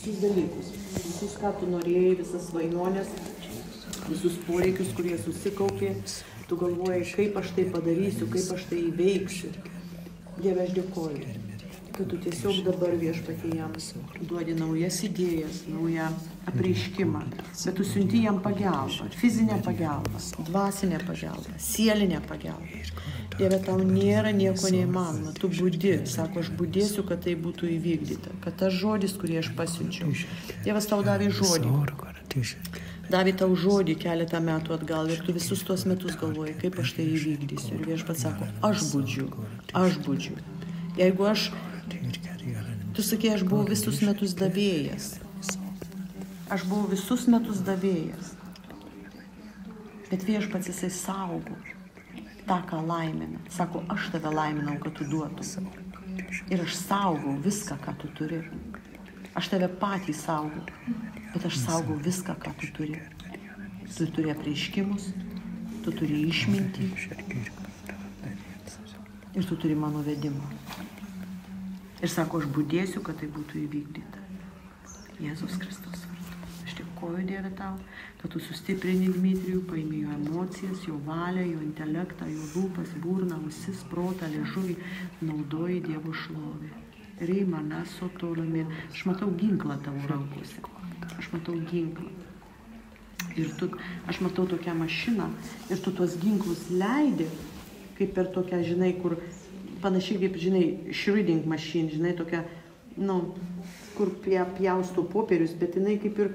visus dalykus, visus, ką tu norėjai, visas svajonės, visus poreikius, kurie susikaupė, tu galvojai, kaip aš tai padarysiu, kaip aš tai įveiksiu. Dieve, aš dėkoju, kad tu tiesiog dabar Viešpatie jam duodi naujas idėjas, naują apreiškimą, bet tu siunti jam pagalbą, fizinę pagalbą, dvasinę pagalbą, sielinę pagalbą. Dieve, tau nėra nieko neįmanoma, tu budi, sako, aš budėsiu, kad tai būtų įvykdyta, kad tas žodis, kurį aš pasiunčiau, Dievas tau davė žodį. Davė tau žodį keletą metų atgal ir tu visus tuos metus galvoji, kaip aš tai įvykdysiu. Ir Viešpats sako, aš budžiu. Jeigu tu sakė, aš buvau visus metus davėjas. Bet Viešpats jisai saugo tą, ką laimina. Sako, aš tave laiminau, kad tu duotum. Ir aš saugau viską, ką tu turi. Aš tave patį saugau, bet aš saugau viską, ką tu turi. Tu turi apreiškimus, tu turi išmintį ir tu turi mano vedimą. Ir sako, aš budėsiu, kad tai būtų įvykdyta. Jėzus Kristus vardu. Aš dėkoju, Dieve, tau, kad tu sustiprini Dmitrijų, paimi jo emocijas, jo valią, jo intelektą, jo lūpas, burną, ausis, protą, liežuvį, naudoji Dievo šlovę. Reima, nesu tolami. Aš matau ginklą tavo rankose. Aš matau ginklą. Ir aš matau tokią mašiną. Ir tu tuos ginklus leidi, kaip per tokią, žinai, kur panašiai kaip, žinai, shredding machine, žinai, tokia, kur pjausto popierius, bet jinai kaip ir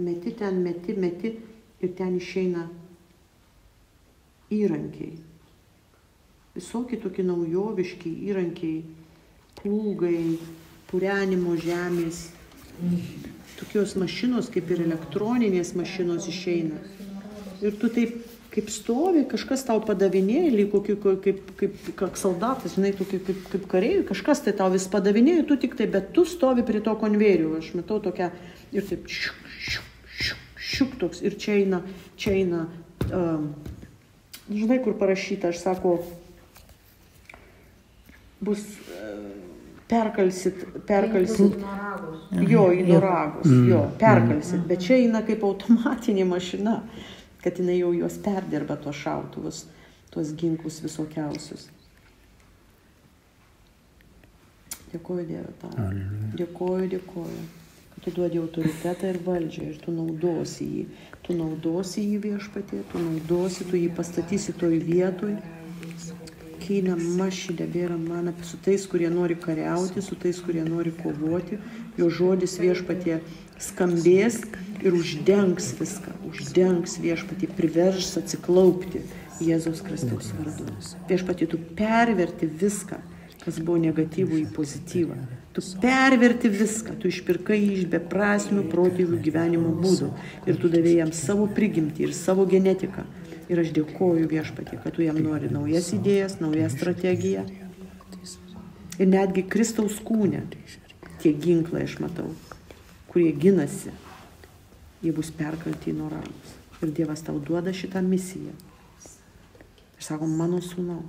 meti ir ten išeina įrankiai. Visokie tokie naujoviški įrankiai, plūgai, purenimo žemės, tokios mašinos, kaip ir elektroninės mašinos išeina. Ir tu taip, kaip stovi, kažkas tau padavinėja, lyg kaip soldatas, žinai, kaip kareiviai, kažkas tai tau vis padavinėja, tu tik tai, bet tu stovi prie to konvejerių. Aš matau tokią, ir taip, šiuk toks, ir čia eina, žinai, kur parašyta, aš sako, bus perkalsit, jo, į noragus, jo, perkalsit, bet čia eina kaip automatinė mašina, kad jinai jau juos perdirba tuos šautuvus, tuos ginklus visokiausius. Dėkoju, Dieve, tau. Dėkoju, kad tu duodi autoritetą ir valdžią ir tu naudosi jį. Tu naudosi jį, Viešpatie, tu jį pastatysi toj vietoj. Keina mašydė bėra man su tais, kurie nori kariauti, su tais, kurie nori kovoti. Jo žodis, Viešpatie, skambės ir uždengs viską. Uždengs, Viešpatie, privers atsiklaupti Jėzaus Kristaus vardu. Viešpatie, tu perverti viską, kas buvo negatyvų į pozityvą. Tu perverti viską, tu išpirkai iš beprasmių protėvių gyvenimo būdų ir tu davėjai jam savo prigimtį ir savo genetiką. Ir aš dėkoju, Viešpatie, kad tu jam nori naujas idėjas, naują strategiją. Ir netgi Kristaus kūne tie ginklai, aš matau, kurie ginasi, jie bus perkalti į noragus. Ir Dievas tau duoda šitą misiją. Ir sako, mano sūnau,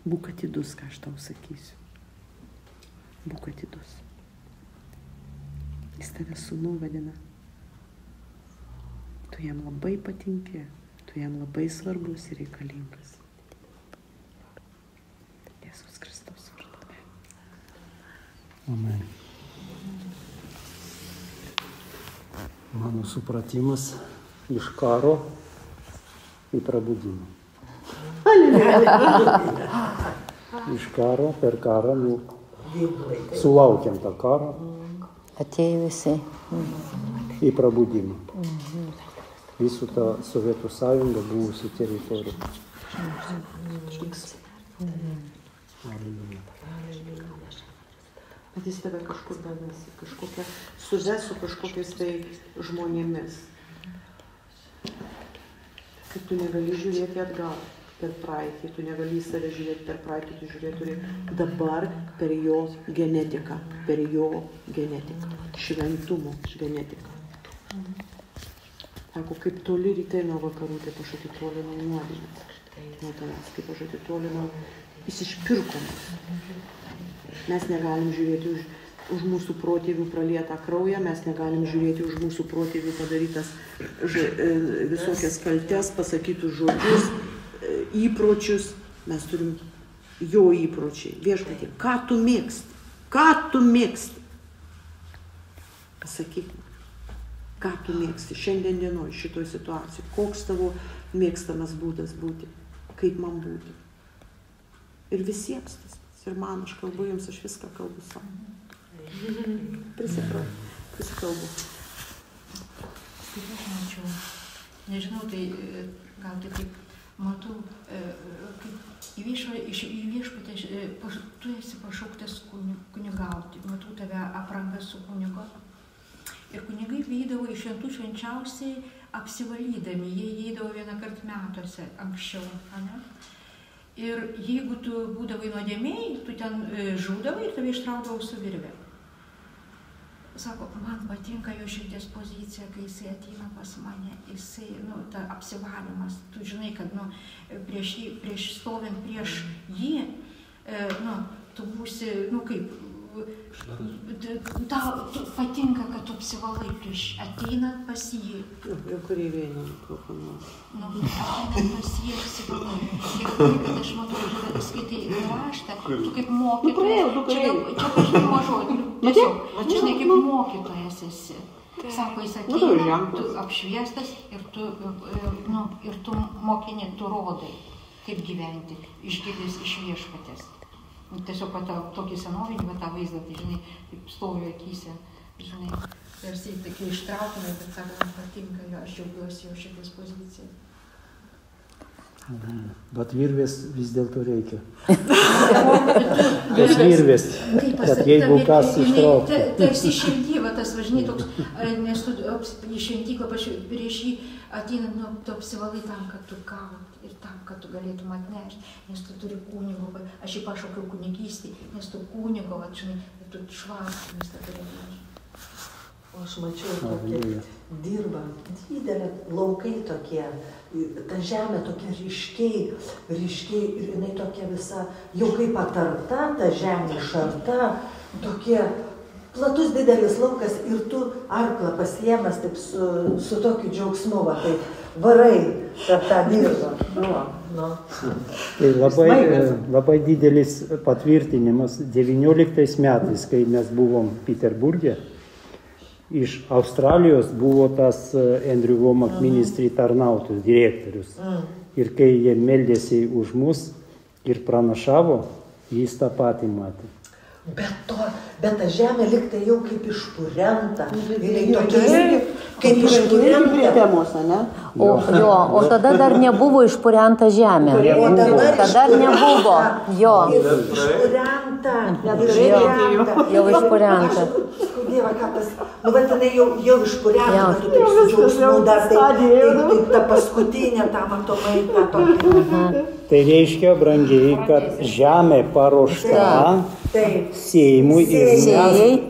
būk atidus, ką aš tau sakysiu. Būk atidus. Jis tave sūnų vadina. Tu jam labai patinki, tu jam labai svarbus ir reikalingas. Jėzus Kristus vardu. Amen. Mano supratimas iš karo į prabudimą. Iš karo, per karą, sulaukiam tą karą. Atėjo visi. Į prabudimą. Visų tą Sovietų sąjungą buvusi teritorija. Bet jis tave kažkur davėsi, suves su kažkokiais tai žmonėmis. Kad tu negali žiūrėti atgal per praeitį, tu negali į save žiūrėti per praeitį, tu žiūrėti turi dabar per jo genetiką, šventumo genetiką. Sako, kaip toli rytai nuo vakarų, taip aš atitoliau nuo nuodėmės. nuo tavęs, kaip aš atitolino, jis išpirko mus. Mes negalim žiūrėti už mūsų protėvių pralietą kraują, mes negalim žiūrėti už mūsų protėvių padarytas visokias kaltes, pasakytus žodžius, įpročius. Mes turim jo įpročiai. Viešpatie, ką tu mėgsti? Ką tu mėgsti? Pasakyk, ką tu mėgsti šiandien dienoj šitoj situacijai? Koks tavo mėgstamas būdas būti? Kaip man būti? Ir visiems tas. Ir man, aš kalbu jums, aš viską kalbu savo. Prisikalbu. Kaip aš mačiau, nežinau, tai gal tai kaip matau, kaip į viešpatę, tu esi pašauktas kunigauti, matau tave aprangą su kunigo. Ir kunigai vykdavo iš šventų švenčiausiai apsivalydami, jie įeidavo vieną kartą metuose anksčiau, ane? Ir jeigu tu būdavai nuodėmėjai, tu ten žūdavai ir tave ištraukdavo su virve. Sako, man patinka jo širdies pozicija, kai jisai ateina pas mane, jisai, ta apsivalymas, tu žinai, kad, prieš stovint prieš jį, tu būsi, kaip, tau patinka, kad tu apsivalai prieš ateinant pas jį. Jau kurį vėliau, kokį nors. Ateinant pas jį apsivalai. Ir kad aš matau, kad skaitai raštą, tu kaip mokytojas, čia pažinimo žodžiu, tiesiog, žinai, kaip mokytojas esi. Sako, jis ateina, tu apšviestas ir tu mokini, tu rodai, kaip gyventi, išgirdęs iš viešpatės. Tiesiog tokį senovinį tą vaizdą, tai žinai, taip stoviu akyse, žinai, tarsi tokie ištraukime, bet sako, man patinka jo, aš džiaugiuosi jau šitas pozicijas. Bet virvės vis dėlto reikia. Tos virvės, kad jeigu kas ištraukti. Tarsi šventyva, tas važinai toks, nes tu į šventyklą prieš jį ateinant, tu apsivalai tam, kad tu gauti ir tam, kad tu galėtum atnešti, nes tu turi kunigo, aš jį pašaukiau kunigystį, nes tu kunigo, žinai, tu švarus, nes tu turi atnešti. O aš mačiau tokie dirba, didelė laukai tokie, ta žemė tokia ryškiai ir jinai tokia visa, jau kaip atarta, ta žemė šarta, tokie platus didelis laukas ir tu arklą pasiėmęs taip su tokiu džiaugsmu, tai varai per tą dirbą. Tai labai didelis patvirtinimas 19 metais, kai mes buvom Peterburge. Iš Australijos buvo tas Andrew Womack ministry tarnautojų direktorius. Ir kai jie meldėsi už mus ir pranašavo, jis tą patį matė. Bet ta žemė liktai jau kaip išpurenta. Kaip išpurenta. O tada dar nebuvo išpurenta žemė. Tada nebuvo. Jo. Išpurenta. Jau išpurenta. Dieve, ką tas, bet jinai jau išpurenta, tu taip su džiaugsmu dar taip ta paskutinė, ta matomai, ta tokia. Tai reiškia, brangiai, kad žemė paruošta sėjimui ir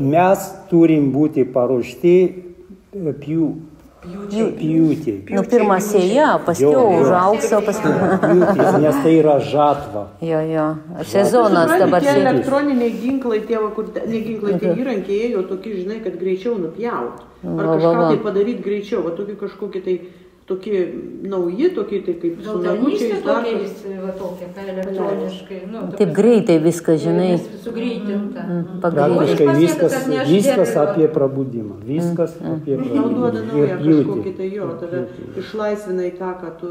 mes turim būti paruošti pjūtį. Pirmą sėja, paskiau užaugs, o paskiau. Nes tai yra žatva. Jo. Sezonas dabar sėja. Tie elektroniniai ginklai, tie įrankiai ėjo tokie, žinai, kad greičiau nupjaut. Ar kažką tai padaryti greičiau, va tokie nauji, tokie tai kaip su namučiais dar. Tokie, elektroniškai. Taip greitai viskas, žinai. Sugreitinta. Praktiškai viskas apie prabudimą. Viskas apie prabudimą. Duoda naują kažkokį tai jo, tave išlaisvinai tą, ką tu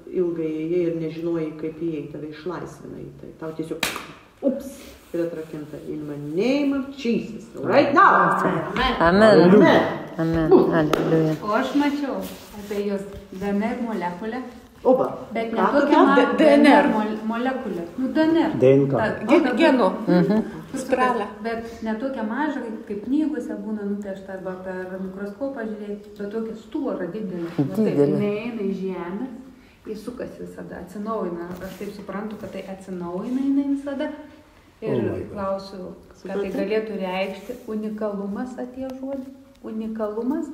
ilgai ėjai ir nežinojai, kaip įėjai, tave išlaisvinai. Tai tau tiesiog, ir atrakinta. In the name of Jesus. Right now. Amen. Alleluja. O aš mačiau apie jos DNR molekulę. Oba. Bet ne tokia DNR molekulė. DNR. DNK. Genų. Spiralė. Bet ne tokia maža, kaip knygose būna nupiešta arba per mikroskopą žiūrėti, bet tokia stora didelė. Neįeina į žemę, jis sukasi visada, atsinaujina. Aš taip suprantu, kad tai atsinaujina visada. Ir klausiu, ką tai galėtų reikšti unikalumas atėjo žodį. Unikalumas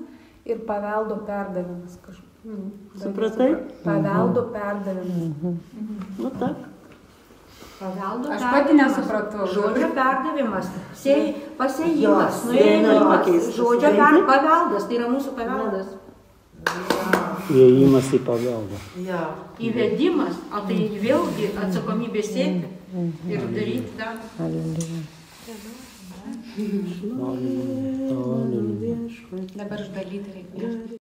ir paveldo perdavimas kažkoks. Supratai? Paveldo perdavimas. Nu, tak. Paveldo Aš pati nesupratau. Žodžio perdavimas. Pasėjimas. Nuėjimas. Žodžio paveldas. Tai yra mūsų paveldas. Įėjimas į paveldą. Įvedimas. O tai vėlgi atsakomybė sėti ir daryti darbą. Dabar išdalyti reikia.